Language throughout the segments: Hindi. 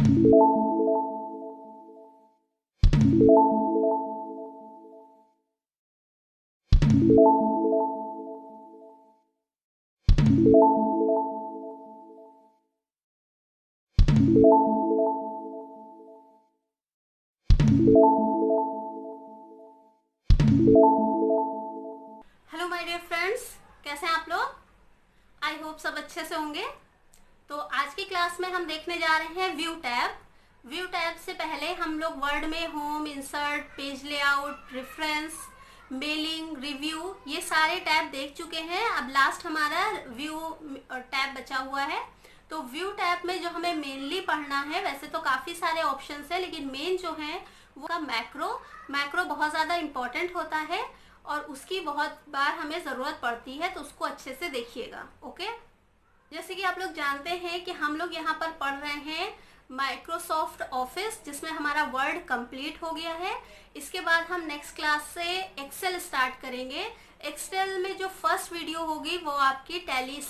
हेलो माय डियर फ्रेंड्स, कैसे हैं आप लोग? आई होप सब अच्छे से होंगे। तो आज की क्लास में हम देखने जा रहे हैं व्यू टैब। व्यू टैब से पहले हम लोग वर्ड में home, insert, page layout, reference, mailing, review, ये सारे टैब देख चुके हैं। अब लास्ट हमारा व्यू टैब बचा हुआ है। तो व्यू टैब में जो हमें मेनली पढ़ना है, वैसे तो काफ़ी सारे ऑप्शंस है, लेकिन मेन जो है वो मैक्रो बहुत ज़्यादा इम्पोर्टेंट होता है और उसकी बहुत बार हमें ज़रूरत पड़ती है, तो उसको अच्छे से देखिएगा। ओके, जैसे कि आप लोग जानते हैं कि हम लोग यहाँ पर पढ़ रहे हैं माइक्रोसॉफ्ट ऑफिस, जिसमें हमारा वर्ड कंप्लीट हो गया है। इसके बाद हम नेक्स्ट क्लास से एक्सेल स्टार्ट करेंगे। एक्सेल में जो फर्स्ट वीडियो होगी वो आपकी टैली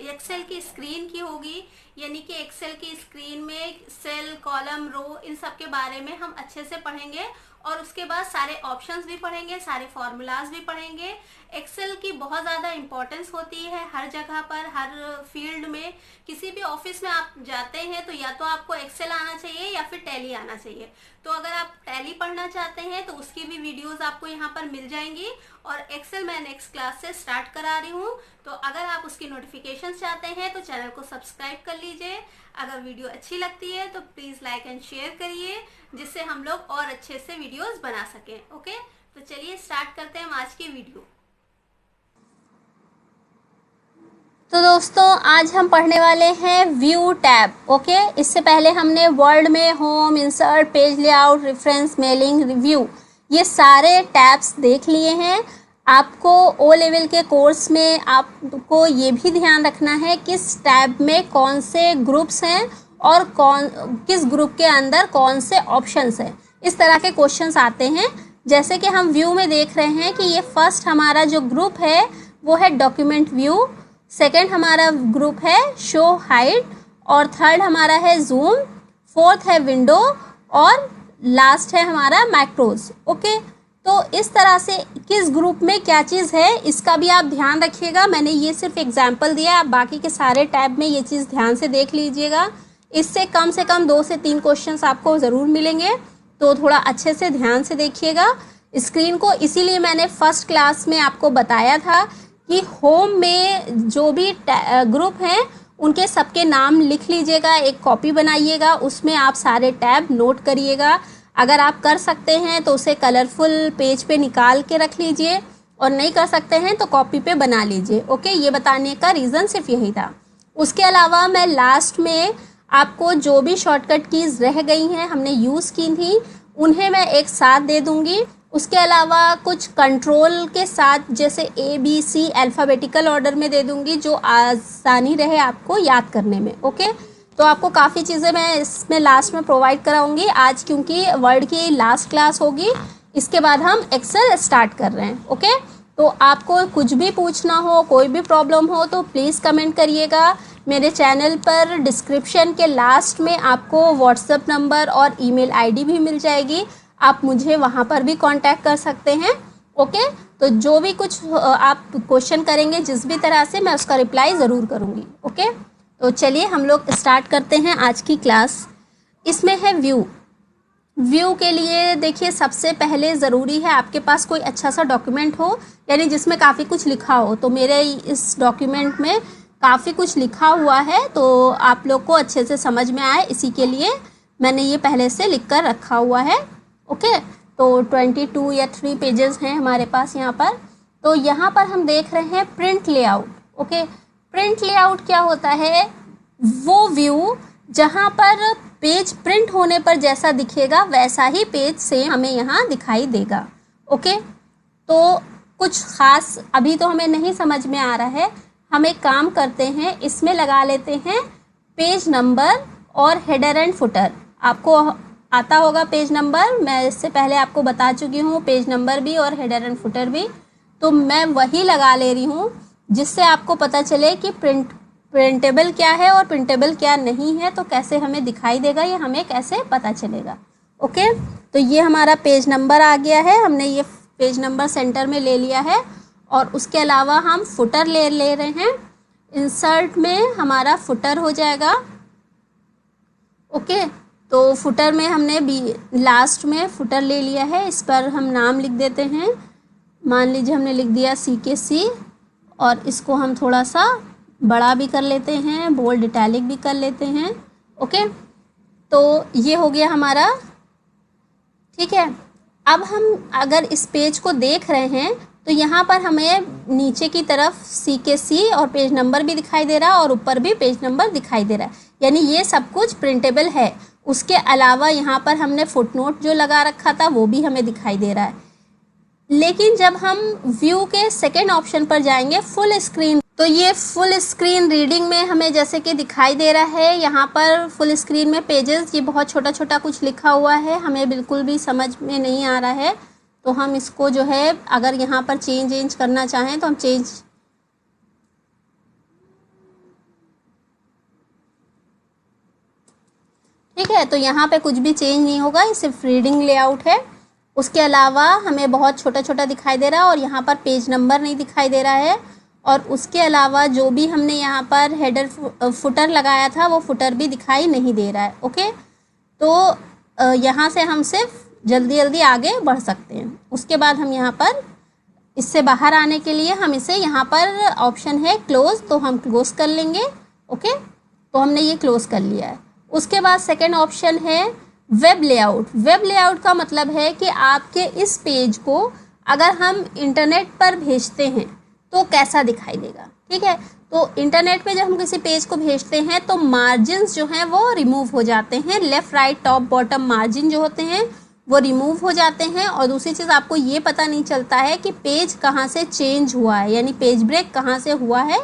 एक्सेल की स्क्रीन की होगी, यानी कि एक्सेल की स्क्रीन में सेल, कॉलम, रो, इन सब के बारे में हम अच्छे से पढ़ेंगे और उसके बाद सारे ऑप्शंस भी पढ़ेंगे, सारे फॉर्मूलाज भी पढ़ेंगे। एक्सेल की बहुत ज़्यादा इम्पोर्टेंस होती है हर जगह पर, हर फील्ड में। किसी भी ऑफिस में आप जाते हैं तो या तो आपको एक्सेल आना चाहिए या फिर टैली आना चाहिए। तो अगर आप टैली पढ़ना चाहते हैं तो उसकी भी वीडियोस आपको यहाँ पर मिल जाएंगी और एक्सेल मैं नेक्स्ट क्लास से स्टार्ट करा रही हूँ। तो अगर आप उसकी नोटिफिकेशन चाहते हैं तो चैनल को सब्सक्राइब कर लीजिए। अगर वीडियो अच्छी लगती है तो प्लीज़ लाइक एंड शेयर करिए, जिससे हम लोग और अच्छे से वीडियोस बना सकें। ओके, तो चलिए स्टार्ट करते हैं आज की वीडियो। तो दोस्तों, आज हम पढ़ने वाले हैं व्यू टैब। ओके, इससे पहले हमने वर्ड में home, insert, page layout, reference, mailing, review, ये सारे टैब्स देख लिए हैं। आपको ओ लेवल के कोर्स में आपको ये भी ध्यान रखना है किस टैब में कौन से ग्रुप्स हैं और किस ग्रुप के अंदर कौन से ऑप्शंस हैं। इस तरह के क्वेश्चंस आते हैं। जैसे कि हम व्यू में देख रहे हैं कि ये फर्स्ट हमारा जो ग्रुप है वो है डॉक्यूमेंट व्यू, सेकेंड हमारा ग्रुप है शो हाइड, और थर्ड हमारा है जूम, फोर्थ है विंडो, और लास्ट है हमारा मैक्रोज। ओके, तो इस तरह से किस ग्रुप में क्या चीज़ है इसका भी आप ध्यान रखिएगा। मैंने ये सिर्फ एग्जाम्पल दिया है, आप बाकी के सारे टैब में ये चीज़ ध्यान से देख लीजिएगा। इससे कम 2 से 3 क्वेश्चंस आपको ज़रूर मिलेंगे, तो थोड़ा अच्छे से ध्यान से देखिएगा स्क्रीन को। इसीलिए मैंने फर्स्ट क्लास में आपको बताया था कि होम में जो भी ग्रुप हैं उनके सबके नाम लिख लीजिएगा, एक कॉपी बनाइएगा, उसमें आप सारे टैब नोट करिएगा। अगर आप कर सकते हैं तो उसे कलरफुल पेज पे निकाल के रख लीजिए, और नहीं कर सकते हैं तो कॉपी पे बना लीजिए। ओके, ये बताने का रीज़न सिर्फ यही था। उसके अलावा मैं लास्ट में आपको जो भी शॉर्टकट कीज़ रह गई हैं, हमने यूज़ की थी, उन्हें मैं एक साथ दे दूँगी। उसके अलावा कुछ कंट्रोल के साथ, जैसे ABC अल्फ़ाबेटिकल ऑर्डर में दे दूँगी, जो आसानी रहे आपको याद करने में। ओके, तो आपको काफ़ी चीज़ें मैं इसमें लास्ट में प्रोवाइड कराऊंगी आज, क्योंकि वर्ड की लास्ट क्लास होगी। इसके बाद हम एक्सेल स्टार्ट कर रहे हैं। ओके, तो आपको कुछ भी पूछना हो, कोई भी प्रॉब्लम हो तो प्लीज़ कमेंट करिएगा। मेरे चैनल पर डिस्क्रिप्शन के लास्ट में आपको व्हाट्सएप नंबर और ईमेल आईडी भी मिल जाएगी, आप मुझे वहाँ पर भी कांटेक्ट कर सकते हैं। ओके, तो जो भी कुछ आप क्वेश्चन करेंगे जिस भी तरह से, मैं उसका रिप्लाई ज़रूर करूँगी। ओके, तो चलिए हम लोग स्टार्ट करते हैं आज की क्लास। इसमें है व्यू के लिए देखिए, सबसे पहले ज़रूरी है आपके पास कोई अच्छा सा डॉक्यूमेंट हो, यानी जिसमें काफ़ी कुछ लिखा हो। तो मेरे इस डॉक्यूमेंट में काफ़ी कुछ लिखा हुआ है, तो आप लोग को अच्छे से समझ में आए इसी के लिए मैंने ये पहले से लिख कर रखा हुआ है। ओके, तो 22 या 3 पेजेस हैं हमारे पास यहाँ पर। तो यहाँ पर हम देख रहे हैं print layout. Okay, print layout क्या होता है? वो व्यू जहाँ पर पेज प्रिंट होने पर जैसा दिखेगा वैसा ही पेज से हमें यहाँ दिखाई देगा। ओके, तो कुछ ख़ास अभी तो हमें नहीं समझ में आ रहा है। हम एक काम करते हैं, इसमें लगा लेते हैं पेज नंबर और हेडर एंड फुटर। आपको आता होगा पेज नंबर, मैं इससे पहले आपको बता चुकी हूँ पेज नंबर भी और हेडर एंड फुटर भी। तो मैं वही लगा ले रही हूँ जिससे आपको पता चले कि प्रिंटेबल क्या है और प्रिंटेबल क्या नहीं है, तो कैसे हमें दिखाई देगा, ये हमें कैसे पता चलेगा। ओके, तो ये हमारा पेज नंबर आ गया है, हमने ये पेज नंबर सेंटर में ले लिया है। और उसके अलावा हम फुटर ले रहे हैं। इंसर्ट में हमारा फुटर हो जाएगा। ओके, तो फुटर में हमने लास्ट में फुटर ले लिया है, इस पर हम नाम लिख देते हैं। मान लीजिए हमने लिख दिया CKC, और इसको हम थोड़ा सा बड़ा भी कर लेते हैं, बोल्ड इटैलिक भी कर लेते हैं। ओके, तो ये हो गया हमारा। ठीक है, अब हम अगर इस पेज को देख रहे हैं तो यहाँ पर हमें नीचे की तरफ CKC और पेज नंबर भी दिखाई दे रहा है और ऊपर भी पेज नंबर दिखाई दे रहा है, यानी ये सब कुछ प्रिंटेबल है। उसके अलावा यहाँ पर हमने फुटनोट जो लगा रखा था वो भी हमें दिखाई दे रहा है। लेकिन जब हम व्यू के सेकेंड ऑप्शन पर जाएंगे, फुल स्क्रीन, तो ये फुल स्क्रीन रीडिंग में हमें जैसे कि दिखाई दे रहा है। यहाँ पर फुल स्क्रीन में पेजेस, ये बहुत छोटा छोटा कुछ लिखा हुआ है, हमें बिल्कुल भी समझ में नहीं आ रहा है। तो हम इसको जो है अगर यहाँ पर चेंज करना चाहें तो हम चेंज, ठीक है, तो यहाँ पे कुछ भी चेंज नहीं होगा, ये सिर्फ रीडिंग लेआउट है। उसके अलावा हमें बहुत छोटा छोटा दिखाई दे रहा है और यहाँ पर पेज नंबर नहीं दिखाई दे रहा है। और उसके अलावा जो भी हमने यहाँ पर हेडर फुटर लगाया था वो फुटर भी दिखाई नहीं दे रहा है। ओके, तो यहाँ से हम सिर्फ जल्दी आगे बढ़ सकते हैं। उसके बाद हम यहाँ पर इससे बाहर आने के लिए हम इसे, यहाँ पर ऑप्शन है क्लोज, तो हम क्लोज कर लेंगे। ओके, तो हमने ये क्लोज कर लिया है। उसके बाद सेकेंड ऑप्शन है वेब लेआउट। वेब लेआउट का मतलब है कि आपके इस पेज को अगर हम इंटरनेट पर भेजते हैं तो कैसा दिखाई देगा। ठीक है, तो इंटरनेट पे जब हम किसी पेज को भेजते हैं तो मार्जिन्स जो हैं वो रिमूव हो जाते हैं, left right top bottom margin जो होते हैं वो रिमूव हो जाते हैं। और दूसरी चीज़, आपको ये पता नहीं चलता है कि पेज कहाँ से चेंज हुआ है, यानी पेज ब्रेक कहाँ से हुआ है,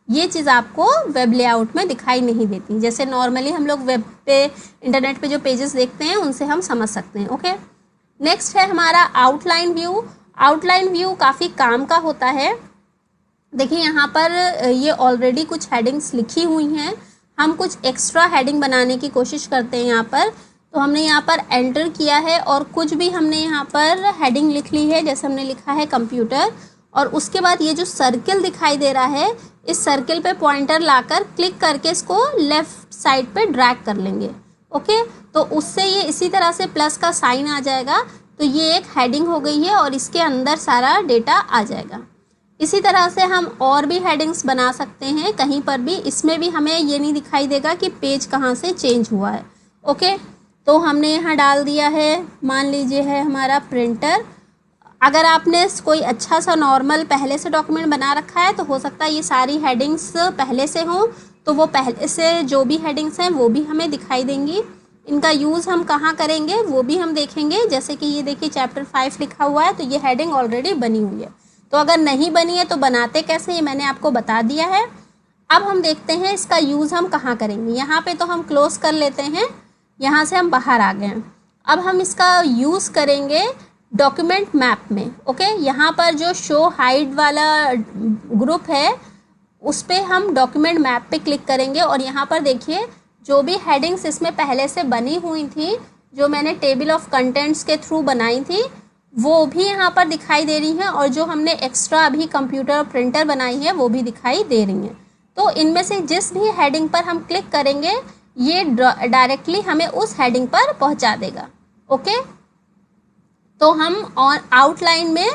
ये चीज़ आपको वेब लेआउट में दिखाई नहीं देती। जैसे नॉर्मली हम लोग वेब पे, इंटरनेट पे जो पेजेस देखते हैं उनसे हम समझ सकते हैं। ओके, नेक्स्ट है हमारा आउटलाइन व्यू। आउटलाइन व्यू काफ़ी काम का होता है। देखिए यहाँ पर ये ऑलरेडी कुछ हेडिंग्स लिखी हुई हैं, हम कुछ एक्स्ट्रा हेडिंग बनाने की कोशिश करते हैं यहाँ पर। तो हमने यहाँ पर एंटर किया है और कुछ भी हमने यहाँ पर हेडिंग लिख ली है, जैसे हमने लिखा है कंप्यूटर। और उसके बाद ये जो सर्किल दिखाई दे रहा है, इस सर्किल पे पॉइंटर लाकर क्लिक करके इसको लेफ़्ट साइड पे ड्रैग कर लेंगे। ओके, तो उससे ये इसी तरह से प्लस का साइन आ जाएगा, तो ये एक हेडिंग हो गई है और इसके अंदर सारा डेटा आ जाएगा। इसी तरह से हम और भी हेडिंग्स बना सकते हैं कहीं पर भी। इसमें भी हमें ये नहीं दिखाई देगा कि पेज कहाँ से चेंज हुआ है। ओके, तो हमने यहाँ डाल दिया है, मान लीजिए है हमारा प्रिंटर। अगर आपने कोई अच्छा सा नॉर्मल पहले से डॉक्यूमेंट बना रखा है तो हो सकता है ये सारी हेडिंग्स पहले से हों, तो वो पहले से जो भी हेडिंग्स हैं वो भी हमें दिखाई देंगी। इनका यूज़ हम कहाँ करेंगे वो भी हम देखेंगे। जैसे कि ये देखिए चैप्टर 5 लिखा हुआ है, तो ये हेडिंग ऑलरेडी बनी हुई है। तो अगर नहीं बनी है तो बनाते कैसे, ये मैंने आपको बता दिया है। अब हम देखते हैं इसका यूज़ हम कहाँ करेंगे। यहाँ पे तो हम क्लोज़ कर लेते हैं, यहाँ से हम बाहर आ गए हैं। अब हम इसका यूज़ करेंगे डॉक्यूमेंट मैप में। ओके, यहाँ पर जो शो हाइड वाला ग्रुप है उस पर हम डॉक्यूमेंट मैप पे क्लिक करेंगे और यहाँ पर देखिए जो भी हेडिंग्स इसमें पहले से बनी हुई थी, जो मैंने टेबल ऑफ कंटेंट्स के थ्रू बनाई थी, वो भी यहाँ पर दिखाई दे रही हैं। और जो हमने एक्स्ट्रा अभी कंप्यूटर और प्रिंटर बनाई है वो भी दिखाई दे रही हैं। तो इनमें से जिस भी हेडिंग पर हम क्लिक करेंगे ये डायरेक्टली हमें उस हेडिंग पर पहुँचा देगा। ओके, तो हम और आउटलाइन में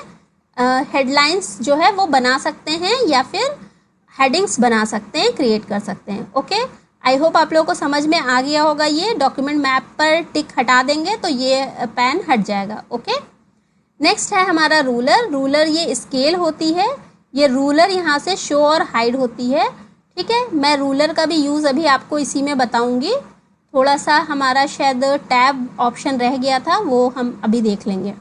हेडलाइंस जो है वो बना सकते हैं या फिर हेडिंग्स बना सकते हैं, क्रिएट कर सकते हैं। ओके, आई होप आप लोगों को समझ में आ गया होगा। ये डॉक्यूमेंट मैप पर टिक हटा देंगे तो ये पेन हट जाएगा। ओके, नेक्स्ट है हमारा रूलर। रूलर ये स्केल होती है, ये रूलर यहाँ से शो और हाइड होती है। ठीक है, मैं रूलर का भी यूज़ अभी आपको इसी में बताऊँगी। थोड़ा सा हमारा शायद टैब ऑप्शन रह गया था, वो हम अभी देख लेंगे।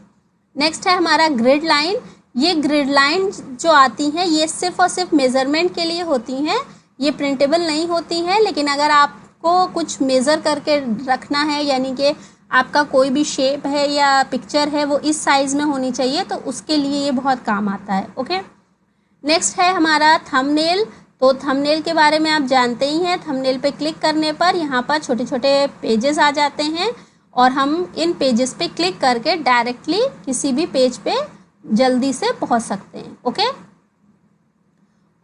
नेक्स्ट है हमारा ग्रिड लाइन। ये ग्रिड लाइन जो आती हैं ये सिर्फ़ और सिर्फ मेज़रमेंट के लिए होती हैं, ये प्रिंटेबल नहीं होती हैं। लेकिन अगर आपको कुछ मेज़र करके रखना है, यानी कि आपका कोई भी शेप है या पिक्चर है वो इस साइज़ में होनी चाहिए, तो उसके लिए ये बहुत काम आता है। ओके, नेक्स्ट है हमारा थंबनेल। तो थंबनेल के बारे में आप जानते ही हैं, थंबनेल पे क्लिक करने पर यहाँ पर छोटे छोटे पेजेस आ जाते हैं और हम इन पेजेस पे क्लिक करके डायरेक्टली किसी भी पेज पे जल्दी से पहुँच सकते हैं। ओके,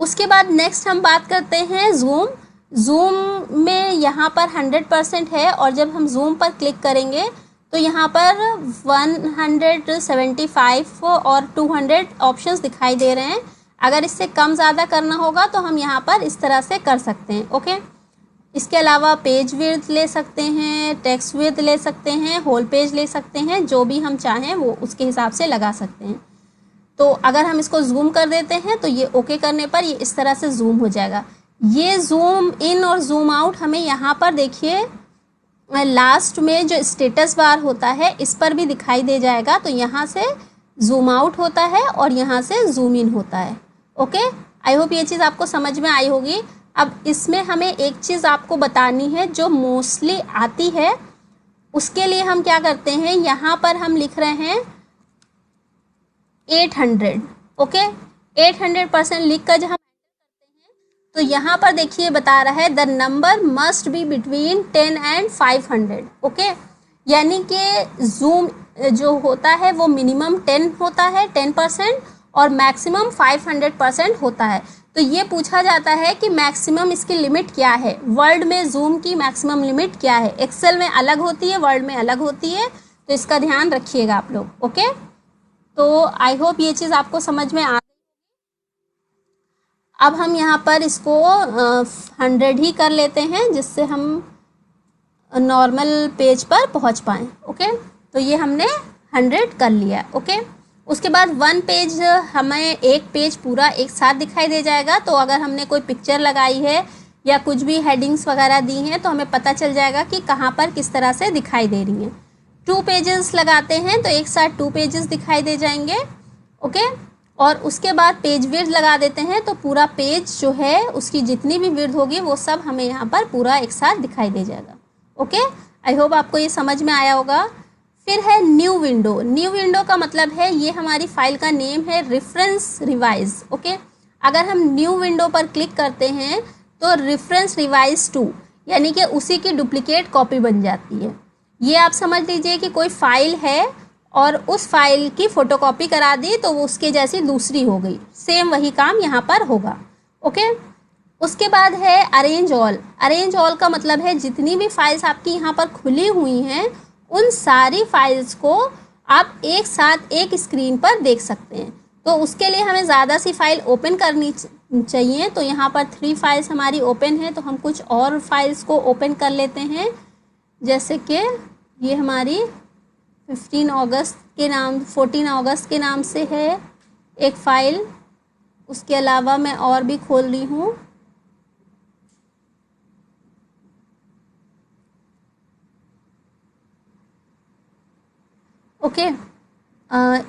उसके बाद नेक्स्ट हम बात करते हैं जूम। जूम में यहाँ पर 100% है और जब हम जूम पर क्लिक करेंगे तो यहाँ पर 175 और 200 ऑप्शंस दिखाई दे रहे हैं। अगर इससे कम ज़्यादा करना होगा तो हम यहाँ पर इस तरह से कर सकते हैं। ओके, इसके अलावा पेज विड्थ ले सकते हैं, टेक्स्ट विड्थ ले सकते हैं, होल पेज ले सकते हैं, जो भी हम चाहें वो उसके हिसाब से लगा सकते हैं। तो अगर हम इसको जूम कर देते हैं तो ये ओके करने पर ये इस तरह से जूम हो जाएगा। ये जूम इन और जूम आउट हमें यहाँ पर देखिए लास्ट में जो स्टेटस बार होता है इस पर भी दिखाई दे जाएगा। तो यहाँ से जूम आउट होता है और यहाँ से जूम इन होता है। ओके, आई होप ये चीज़ आपको समझ में आई होगी। अब इसमें हमें एक चीज़ आपको बतानी है जो मोस्टली आती है, उसके लिए हम क्या करते हैं, यहाँ पर हम लिख रहे हैं 800। ओके, 800% लिख कर जब हम तो यहाँ पर देखिए बता रहा है the number must be between 10 and 500। Okay, यानी कि जूम जो होता है वो मिनिमम 10 होता है 10% और मैक्सिमम 500% होता है। तो ये पूछा जाता है कि मैक्सिमम इसकी लिमिट क्या है, वर्ड में जूम की मैक्सिमम लिमिट क्या है। एक्सेल में अलग होती है, वर्ड में अलग होती है, तो इसका ध्यान रखिएगा आप लोग। ओके, तो आई होप ये चीज़ आपको समझ में आ। अब हम यहाँ पर इसको 100 ही कर लेते हैं जिससे हम नॉर्मल पेज पर पहुँच पाएँ। ओके, तो ये हमने 100 कर लिया। ओके, उसके बाद वन पेज हमें एक पेज पूरा एक साथ दिखाई दे जाएगा। तो अगर हमने कोई पिक्चर लगाई है या कुछ भी हेडिंग्स वगैरह दी हैं तो हमें पता चल जाएगा कि कहाँ पर किस तरह से दिखाई दे रही हैं। 2 पेजेस लगाते हैं तो एक साथ 2 पेजेस दिखाई दे जाएंगे। ओके, और उसके बाद पेज विड्थ लगा देते हैं तो पूरा पेज जो है उसकी जितनी भी विड्थ होगी वो सब हमें यहाँ पर पूरा एक साथ दिखाई दे जाएगा। ओके, आई होप आपको ये समझ में आया होगा। फिर है न्यू विंडो। न्यू विंडो का मतलब है ये हमारी फाइल का नेम है रेफरेंस रिवाइज। ओके, अगर हम न्यू विंडो पर क्लिक करते हैं तो रेफरेंस रिवाइज 2 यानी कि उसी की डुप्लीकेट कॉपी बन जाती है। ये आप समझ लीजिए कि कोई फाइल है और उस फाइल की फ़ोटोकॉपी करा दी तो वो उसके जैसी दूसरी हो गई, सेम वही काम यहाँ पर होगा। ओके, उसके बाद है अरेंज ऑल। अरेंज ऑल का मतलब है जितनी भी फाइल्स आपकी यहाँ पर खुली हुई हैं उन सारी फाइल्स को आप एक साथ एक स्क्रीन पर देख सकते हैं। तो उसके लिए हमें ज़्यादा सी फाइल ओपन करनी चाहिए। तो यहाँ पर 3 फाइल्स हमारी ओपन है तो हम कुछ और फाइल्स को ओपन कर लेते हैं। जैसे कि ये हमारी 14 अगस्त के नाम से है एक फ़ाइल। उसके अलावा मैं और भी खोल रही हूँ। ओके,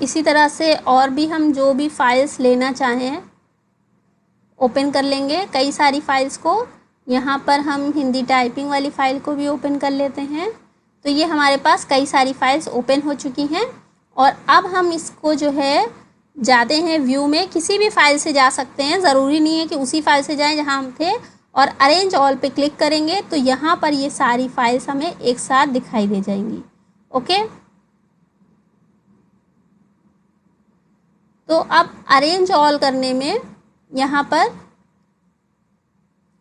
इसी तरह से और भी हम जो भी फाइल्स लेना चाहें ओपन कर लेंगे, कई सारी फाइल्स को। यहाँ पर हम हिंदी टाइपिंग वाली फ़ाइल को भी ओपन कर लेते हैं। तो ये हमारे पास कई सारी फाइल्स ओपन हो चुकी हैं और अब हम इसको जो है जाते हैं व्यू में। किसी भी फाइल से जा सकते हैं, ज़रूरी नहीं है कि उसी फाइल से जाएं जहां हम थे। और अरेंज ऑल पे क्लिक करेंगे तो यहाँ पर ये सारी फाइल्स हमें एक साथ दिखाई दे जाएंगी। ओके, तो अब अरेंज ऑल करने में यहाँ पर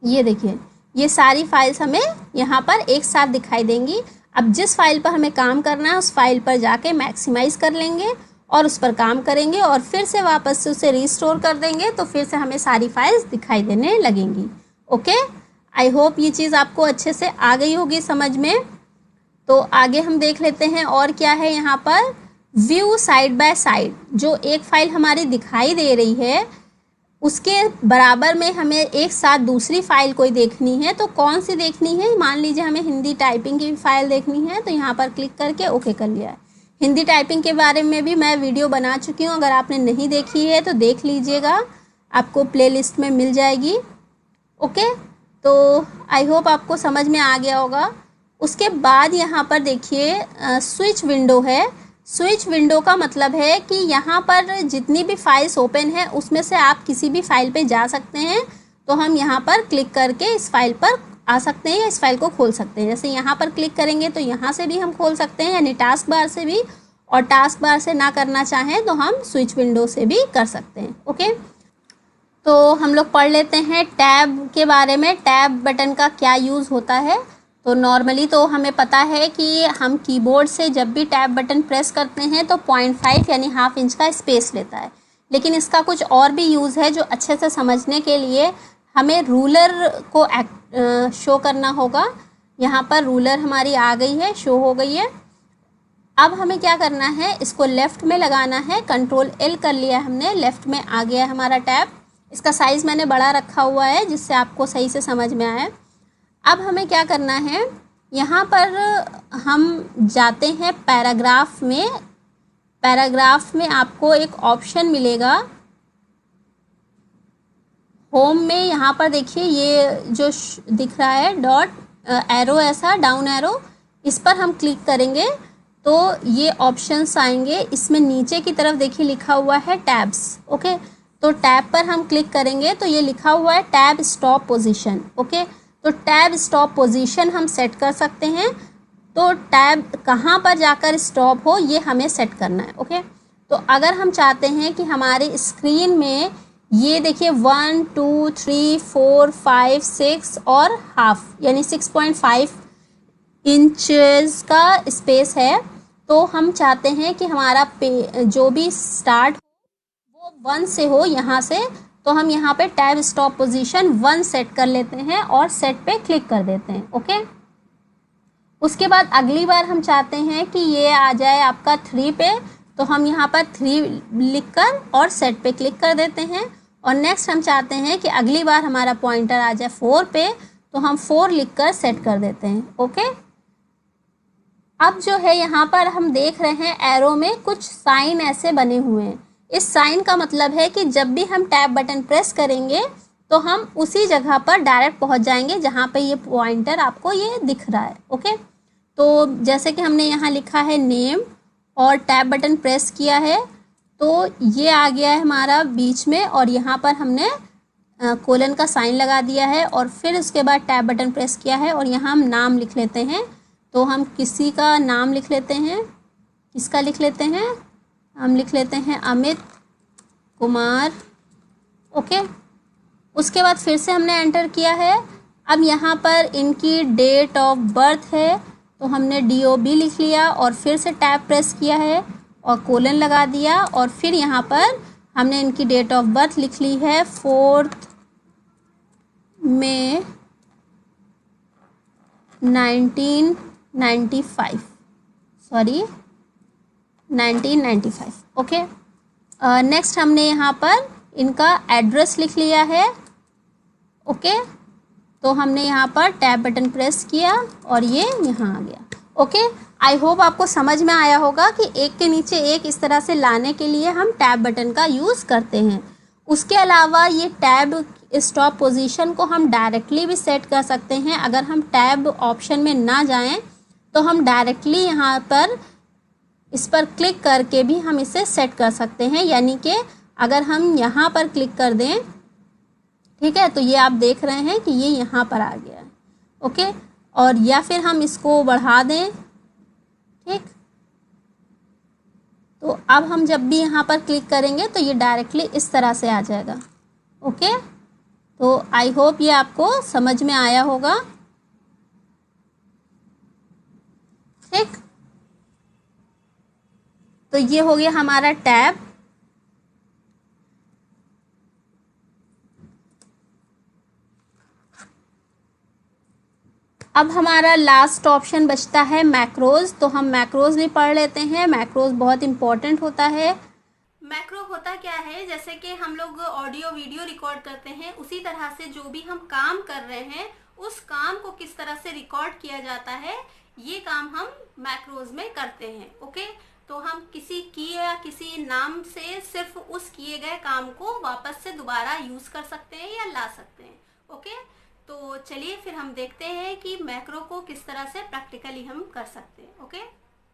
ये देखिए ये सारी फाइल्स हमें यहाँ पर एक साथ दिखाई देंगी। अब जिस फाइल पर हमें काम करना है उस फाइल पर जाके मैक्सिमाइज़ कर लेंगे और उस पर काम करेंगे और फिर से वापस से उसे रिस्टोर कर देंगे तो फिर से हमें सारी फाइल्स दिखाई देने लगेंगी। ओके, आई होप ये चीज़ आपको अच्छे से आ गई होगी समझ में। तो आगे हम देख लेते हैं और क्या है यहाँ पर। व्यू साइड बाय साइड, जो एक फ़ाइल हमारी दिखाई दे रही है उसके बराबर में हमें एक साथ दूसरी फ़ाइल कोई देखनी है तो कौन सी देखनी है। मान लीजिए हमें हिंदी टाइपिंग की फ़ाइल देखनी है तो यहाँ पर क्लिक करके ओके कर लिया है। हिंदी टाइपिंग के बारे में भी मैं वीडियो बना चुकी हूँ, अगर आपने नहीं देखी है तो देख लीजिएगा, आपको प्लेलिस्ट में मिल जाएगी। ओके, तो आई होप आपको समझ में आ गया होगा। उसके बाद यहाँ पर देखिए स्विच विंडो है। स्विच विंडो का मतलब है कि यहाँ पर जितनी भी फाइल्स ओपन है उसमें से आप किसी भी फाइल पे जा सकते हैं तो हम यहाँ पर क्लिक करके इस फाइल पर आ सकते हैं या इस फाइल को खोल सकते हैं। जैसे यहाँ पर क्लिक करेंगे तो यहाँ से भी हम खोल सकते हैं, यानी टास्क बार से भी, और टास्क बार से ना करना चाहें तो हम स्विच विंडो से भी कर सकते हैं। ओके, तो हम लोग पढ़ लेते हैं टैब के बारे में, टैब बटन का क्या यूज़ होता है। तो नॉर्मली तो हमें पता है कि हम कीबोर्ड से जब भी टैब बटन प्रेस करते हैं तो 0.5 यानी ½ इंच का स्पेस लेता है, लेकिन इसका कुछ और भी यूज़ है जो अच्छे से समझने के लिए हमें रूलर को शो करना होगा। यहाँ पर रूलर हमारी आ गई है, शो हो गई है। अब हमें क्या करना है, इसको लेफ़्ट में लगाना है। कंट्रोल L कर लिया हमने, लेफ़्ट में आ गया हमारा टैब। इसका साइज़ मैंने बड़ा रखा हुआ है जिससे आपको सही से समझ में आए। अब हमें क्या करना है, यहाँ पर हम जाते हैं पैराग्राफ में। पैराग्राफ में आपको एक ऑप्शन मिलेगा होम में। यहाँ पर देखिए ये जो दिख रहा है डॉट एरो, ऐसा डाउन एरो, इस पर हम क्लिक करेंगे तो ये ऑप्शंस आएंगे। इसमें नीचे की तरफ देखिए लिखा हुआ है टैब्स। ओके, तो टैब पर हम क्लिक करेंगे तो ये लिखा हुआ है टैब स्टॉप पोजीशन। ओके, तो टैब स्टॉप पोजीशन हम सेट कर सकते हैं। तो टैब कहाँ पर जाकर स्टॉप हो ये हमें सेट करना है। ओके, तो अगर हम चाहते हैं कि हमारी स्क्रीन में ये देखिए 1 2 3 4 5 6 और ½ यानी 6.5 इंचेस का स्पेस है, तो हम चाहते हैं कि हमारा जो भी स्टार्ट वो 1 से हो यहाँ से, तो हम यहाँ पे टैब स्टॉप पोजीशन 1 सेट कर लेते हैं और सेट पे क्लिक कर देते हैं। ओके, उसके बाद अगली बार हम चाहते हैं कि ये आ जाए आपका 3 पे, तो हम यहाँ पर 3 लिखकर और सेट पे क्लिक कर देते हैं। और नेक्स्ट हम चाहते हैं कि अगली बार हमारा पॉइंटर आ जाए 4 पे, तो हम 4 लिखकर सेट कर देते हैं। ओके, अब जो है यहाँ पर हम देख रहे हैं एरो में कुछ साइन ऐसे बने हुए हैं। इस साइन का मतलब है कि जब भी हम टैब बटन प्रेस करेंगे तो हम उसी जगह पर डायरेक्ट पहुँच जाएंगे जहाँ पे ये पॉइंटर आपको ये दिख रहा है। ओके, तो जैसे कि हमने यहाँ लिखा है नेम और टैब बटन प्रेस किया है तो ये आ गया है हमारा बीच में, और यहाँ पर हमने कोलन का साइन लगा दिया है। और फिर उसके बाद टैब बटन प्रेस किया है और यहाँ हम नाम लिख लेते हैं। तो हम किसी का नाम लिख लेते हैं, किसका लिख लेते हैं, हम लिख लेते हैं अमित कुमार। ओके, उसके बाद फिर से हमने एंटर किया है। अब यहाँ पर इनकी डेट ऑफ बर्थ है तो हमने DOB लिख लिया और फिर से टैब प्रेस किया है और कोलन लगा दिया, और फिर यहाँ पर हमने इनकी डेट ऑफ बर्थ लिख ली है 4 मई 1995। ओके, नेक्स्ट हमने यहाँ पर इनका एड्रेस लिख लिया है। ओके, तो हमने यहाँ पर टैब बटन प्रेस किया और ये यहाँ आ गया। ओके, आई होप आपको समझ में आया होगा कि एक के नीचे एक इस तरह से लाने के लिए हम टैब बटन का यूज़ करते हैं। उसके अलावा ये टैब स्टॉप पोजीशन को हम डायरेक्टली भी सेट कर सकते हैं। अगर हम टैब ऑप्शन में ना जाएं तो हम डायरेक्टली यहाँ पर इस पर क्लिक करके भी हम इसे सेट कर सकते हैं। यानी कि अगर हम यहाँ पर क्लिक कर दें, ठीक है, तो ये आप देख रहे हैं कि ये यहाँ पर आ गया है। ओके, और या फिर हम इसको बढ़ा दें। ठीक, तो अब हम जब भी यहाँ पर क्लिक करेंगे तो ये डायरेक्टली इस तरह से आ जाएगा। ओके, तो आई होप ये आपको समझ में आया होगा। ठीक, तो ये हो गया हमारा टैब। अब हमारा लास्ट ऑप्शन बचता है मैक्रोज, तो हम मैक्रोज भी पढ़ लेते हैं। मैक्रोज बहुत इंपॉर्टेंट होता है। मैक्रो होता क्या है, जैसे कि हम लोग ऑडियो वीडियो रिकॉर्ड करते हैं, उसी तरह से जो भी हम काम कर रहे हैं उस काम को किस तरह से रिकॉर्ड किया जाता है, ये काम हम मैक्रोज में करते हैं। ओके, तो हम किसी की या किसी नाम से सिर्फ उस किए गए काम को वापस से दोबारा यूज कर सकते हैं या ला सकते हैं। ओके, तो चलिए फिर हम देखते हैं कि मैक्रो को किस तरह से प्रैक्टिकली हम कर सकते हैं। ओके,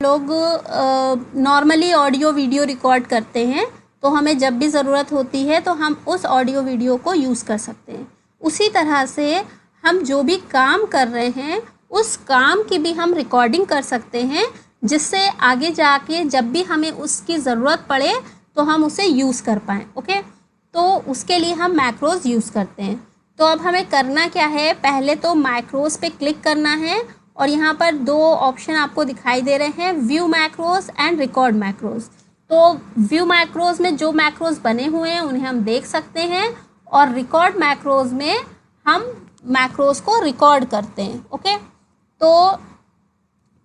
लोग नॉर्मली ऑडियो वीडियो रिकॉर्ड करते हैं, तो हमें जब भी ज़रूरत होती है तो हम उस ऑडियो वीडियो को यूज़ कर सकते हैं। उसी तरह से हम जो भी काम कर रहे हैं उस काम की भी हम रिकॉर्डिंग कर सकते हैं, जिससे आगे जाके जब भी हमें उसकी ज़रूरत पड़े तो हम उसे यूज़ कर पाएँ। ओके, तो उसके लिए हम मैक्रोज़ यूज़ करते हैं। तो अब हमें करना क्या है, पहले तो मैक्रोज़ पे क्लिक करना है और यहाँ पर दो ऑप्शन आपको दिखाई दे रहे हैं, view macros and record macros. तो व्यू मैक्रोज़ में जो मैक्रोज़ बने हुए हैं उन्हें हम देख सकते हैं और रिकॉर्ड मैक्रोज़ में हम मैक्रोज़ को रिकॉर्ड करते हैं। ओके, तो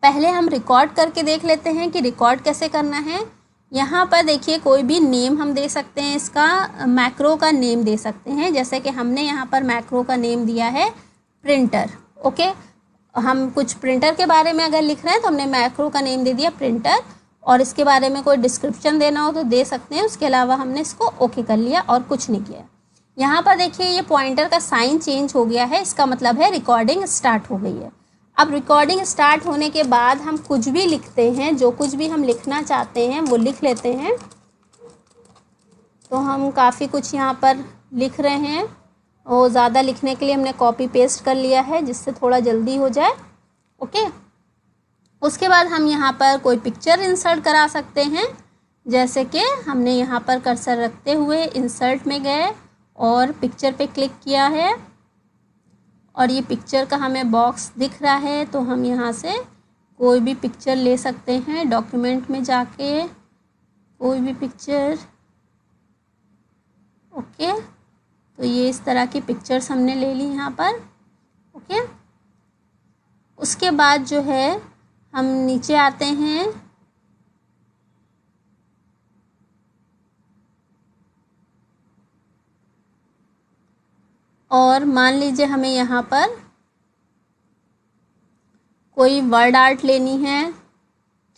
पहले हम रिकॉर्ड करके देख लेते हैं कि रिकॉर्ड कैसे करना है। यहाँ पर देखिए कोई भी नेम हम दे सकते हैं, इसका मैक्रो का नेम दे सकते हैं, जैसे कि हमने यहाँ पर मैक्रो का नेम दिया है प्रिंटर। ओके, हम कुछ प्रिंटर के बारे में अगर लिख रहे हैं तो हमने मैक्रो का नेम दे दिया प्रिंटर, और इसके बारे में कोई डिस्क्रिप्शन देना हो तो दे सकते हैं। उसके अलावा हमने इसको ओके कर लिया और कुछ नहीं किया। यहाँ पर देखिए ये पॉइंटर का साइन चेंज हो गया है, इसका मतलब है रिकॉर्डिंग स्टार्ट हो गई है। अब रिकॉर्डिंग स्टार्ट होने के बाद हम कुछ भी लिखते हैं, जो कुछ भी हम लिखना चाहते हैं वो लिख लेते हैं। तो हम काफ़ी कुछ यहाँ पर लिख रहे हैं और ज़्यादा लिखने के लिए हमने कॉपी पेस्ट कर लिया है, जिससे थोड़ा जल्दी हो जाए। ओके, उसके बाद हम यहाँ पर कोई पिक्चर इंसर्ट करा सकते हैं, जैसे कि हमने यहाँ पर कर्सर रखते हुए इंसर्ट में गए और पिक्चर पे क्लिक किया है और ये पिक्चर का हमें बॉक्स दिख रहा है, तो हम यहाँ से कोई भी पिक्चर ले सकते हैं। डॉक्यूमेंट में जाके कोई भी पिक्चर। ओके, तो ये इस तरह की पिक्चर्स हमने ले ली यहाँ पर। ओके, उसके बाद जो है हम नीचे आते हैं और मान लीजिए हमें यहाँ पर कोई वर्ड आर्ट लेनी है,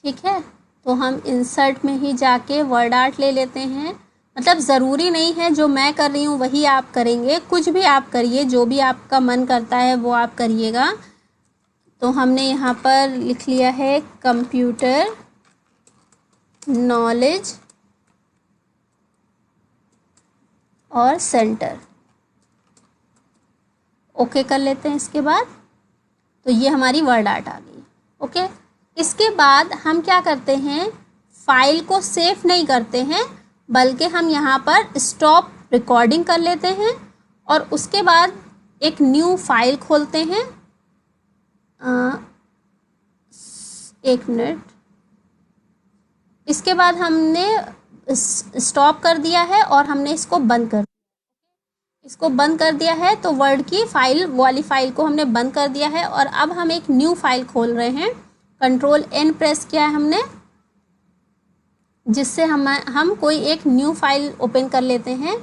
ठीक है, तो हम इंसर्ट में ही जाके वर्ड आर्ट ले लेते हैं। मतलब ज़रूरी नहीं है जो मैं कर रही हूँ वही आप करेंगे, कुछ भी आप करिए, जो भी आपका मन करता है वो आप करिएगा। तो हमने यहाँ पर लिख लिया है कंप्यूटर नॉलेज और सेंटर। ओके कर लेते हैं इसके बाद। तो ये हमारी वर्ड आर्ट आ गई। ओके, इसके बाद हम क्या करते हैं, फाइल को सेव नहीं करते हैं, बल्कि हम यहाँ पर स्टॉप रिकॉर्डिंग कर लेते हैं और उसके बाद एक न्यू फाइल खोलते हैं। एक मिनट, इसके बाद हमने स्टॉप कर दिया है और हमने इसको बंद कर दिया है। तो वर्ड की फाइल वाली फाइल को हमने बंद कर दिया है और अब हम एक न्यू फाइल खोल रहे हैं। कंट्रोल एन प्रेस किया है हमने, जिससे हम कोई एक न्यू फाइल ओपन कर लेते हैं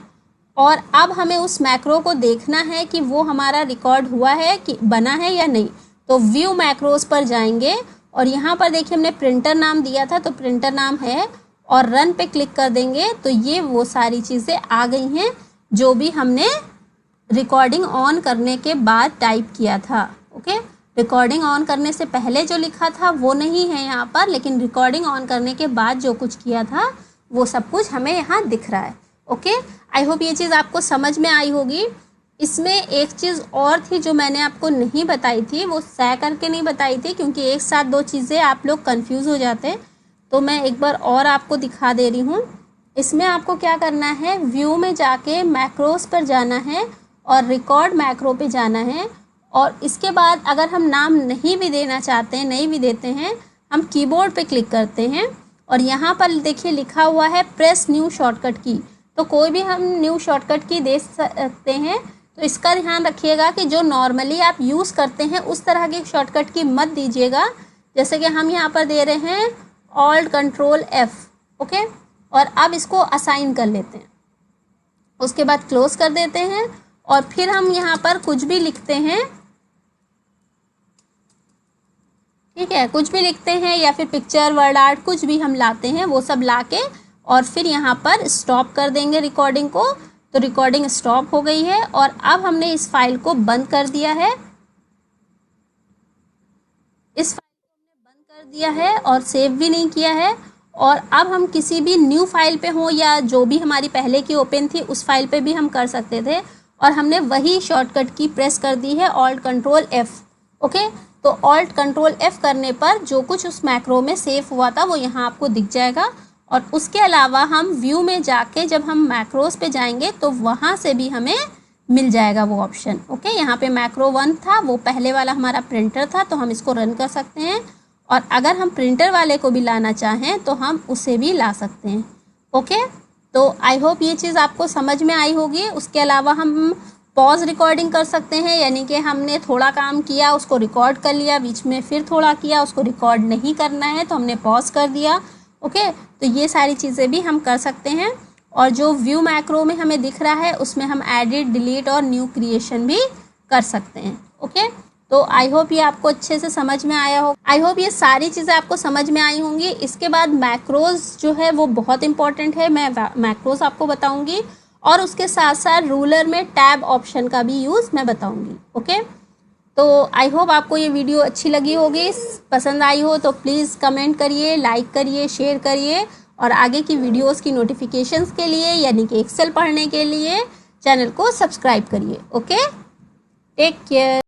और अब हमें उस मैक्रो को देखना है कि वो हमारा रिकॉर्ड हुआ है कि बना है या नहीं। तो व्यू मैक्रोज पर जाएंगे और यहाँ पर देखिए हमने प्रिंटर नाम दिया था, तो प्रिंटर नाम है और रन पे क्लिक कर देंगे तो ये वो सारी चीज़ें आ गई हैं जो भी हमने रिकॉर्डिंग ऑन करने के बाद टाइप किया था। ओके, रिकॉर्डिंग ऑन करने से पहले जो लिखा था वो नहीं है यहाँ पर, लेकिन रिकॉर्डिंग ऑन करने के बाद जो कुछ किया था वो सब कुछ हमें यहाँ दिख रहा है। ओके, आई होप ये चीज़ आपको समझ में आई होगी। इसमें एक चीज़ और थी जो मैंने आपको नहीं बताई थी, वो सह करके नहीं बताई थी, क्योंकि एक साथ दो चीज़ें आप लोग कंफ्यूज हो जाते हैं। तो मैं एक बार और आपको दिखा दे रही हूँ। इसमें आपको क्या करना है, व्यू में जाके मैक्रोस पर जाना है और रिकॉर्ड मैक्रो पे जाना है और इसके बाद अगर हम नाम नहीं भी देना चाहते हैं, नहीं भी देते हैं, हम कीबोर्ड पे क्लिक करते हैं और यहाँ पर देखिए लिखा हुआ है प्रेस न्यू शॉर्टकट की। तो कोई भी हम न्यू शॉर्टकट की दे सकते हैं। तो इसका ध्यान रखिएगा कि जो नॉर्मली आप यूज़ करते हैं उस तरह की शॉर्टकट की मत दीजिएगा। जैसे कि हम यहाँ पर दे रहे हैं ऑल्ट कंट्रोल एफ। ओके, और अब इसको असाइन कर लेते हैं, उसके बाद क्लोज कर देते हैं और फिर हम यहाँ पर कुछ भी लिखते हैं, ठीक है, कुछ भी लिखते हैं या फिर पिक्चर वर्ड आर्ट कुछ भी हम लाते हैं, वो सब लाके और फिर यहाँ पर स्टॉप कर देंगे रिकॉर्डिंग को। तो रिकॉर्डिंग स्टॉप हो गई है और अब हमने इस फाइल को बंद कर दिया है, इस फाइल को हमने बंद कर दिया है और सेव भी नहीं किया है। और अब हम किसी भी न्यू फाइल पे हो या जो भी हमारी पहले की ओपन थी उस फाइल पे भी हम कर सकते थे। और हमने वही शॉर्टकट की प्रेस कर दी है, ऑल्ट कंट्रोल एफ। ओके, तो ऑल्ट कंट्रोल एफ करने पर जो कुछ उस मैक्रो में सेव हुआ था वो यहाँ आपको दिख जाएगा। और उसके अलावा हम व्यू में जाके जब हम मैक्रोस पे जाएंगे तो वहाँ से भी हमें मिल जाएगा वो ऑप्शन। ओके, यहाँ पे मैक्रो 1 था, वो पहले वाला हमारा प्रिंटर था, तो हम इसको रन कर सकते हैं। और अगर हम प्रिंटर वाले को भी लाना चाहें तो हम उसे भी ला सकते हैं। ओके, तो आई होप ये चीज़ आपको समझ में आई होगी। उसके अलावा हम पॉज रिकॉर्डिंग कर सकते हैं, यानी कि हमने थोड़ा काम किया उसको रिकॉर्ड कर लिया, बीच में फिर थोड़ा किया उसको रिकॉर्ड नहीं करना है तो हमने पॉज कर दिया। ओके, तो ये सारी चीज़ें भी हम कर सकते हैं। और जो व्यू मैक्रो में हमें दिख रहा है उसमें हम एडिट, डिलीट और न्यू क्रिएशन भी कर सकते हैं। ओके, तो आई होप ये आपको अच्छे से समझ में आया हो। आई होप ये सारी चीज़ें आपको समझ में आई होंगी। इसके बाद मैक्रोज जो है वो बहुत इंपॉर्टेंट है, मैं मैक्रोज आपको बताऊंगी और उसके साथ साथ रूलर में टैब ऑप्शन का भी यूज़ मैं बताऊंगी। ओके, तो आई होप आपको ये वीडियो अच्छी लगी होगी, पसंद आई हो तो प्लीज़ कमेंट करिए, लाइक करिए, शेयर करिए और आगे की वीडियोस की नोटिफिकेशंस के लिए यानी कि एक्सेल पढ़ने के लिए चैनल को सब्सक्राइब करिए। Okay, take care.